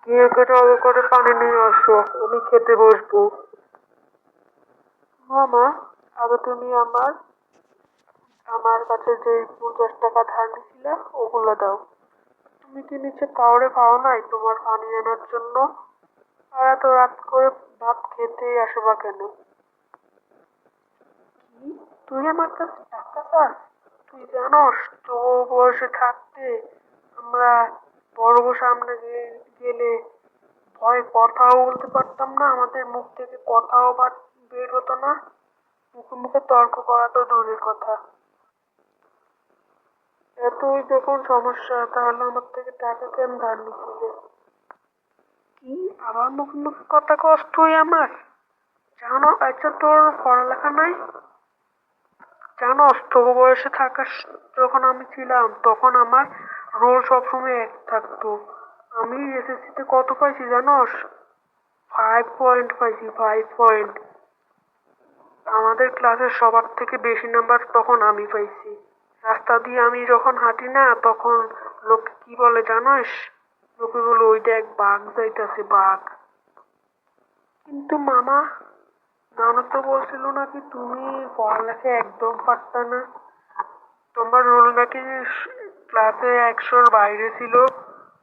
গিয়ে টবে করে পানি নিয়ে আসো, আমি খেতে বসবো। হ্যাঁ মা, আগে তুমি আমার আমার কাছে যে 50 টাকা ধার নিছিলে ওগুলো দাও। তুমি কি নিচে কাউরে পাও নাই তোমার পানি আনার জন্য? আর এত রাত করে ভাত খেতেই আসো বা কেন? কি, তুই আমার কাছে টাকা চাস? তুই জানোস তো বয়সে থাকতে আমরা বড় সামনে গেলে ভয়ে কথাও বলতে পারতাম না, আমাদের মুখ থেকে কথাও বের হতো না, মুখে মুখে তর্ক করা তো দূরের কথা। এতই যখন সমস্যা তাহলে আমার থেকে টাকা কেন ধার নিছিলে? কি, আবার মুখে মুখে কথা কস তুই আমার? জানো আচ্ছা তোর পড়ালেখা নাই? জানোস তোর বয়সে থাকার যখন আমি ছিলাম তখন আমার রোল সবসময় এক থাকতো। আমি এসএসসিতে কত পাইছি জানোস? 5 পয়েন্ট পাইছি, 5 পয়েন্ট। আমাদের ক্লাসের সবার থেকে বেশি নাম্বার তখন আমি পাইছি। রাস্তা দিয়ে আমি যখন হাঁটি না তখন লোক কি বলে জানোস? লোকে বলে ওই দেখ বাঘ যাইতাছে, বাঘ। কিন্তু মামা, নানু তো বলছিল নাকি তুমি পড়ালেখা একদম পারতা না, তোমার রোল নাকি ক্লাসে 100-র বাইরে ছিল,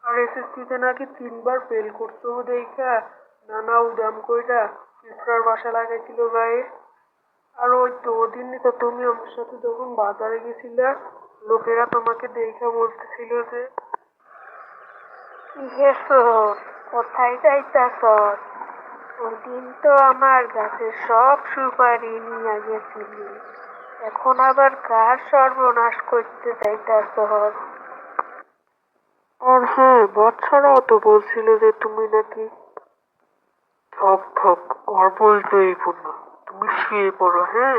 আর এসএসসিতে নাকি 3বার ফেল করছো দেখা নানা উদাম কইরা পিঁপড়ার বাসা লাগাইছিল গায়ে। আর ওই তো ওদিনই তো তুমি আমার সাথে যখন বাজারে গেছিলা লোকেরা তোমাকে দেখা বলতেছিল যে কোথায় যাইতাছস? ওদিন তো আমার গাছের সব সুপারি নিয়ে গেছিলি, এখন আবার কার সর্বনাশ করতে চাইতাছস? আর হ্যাঁ, বাচ্চারাও তো বলছিল যে তুমি নাকি। থক থক, আর বলতেই না, তুমি শুয়ে পড়ো হ্যাঁ।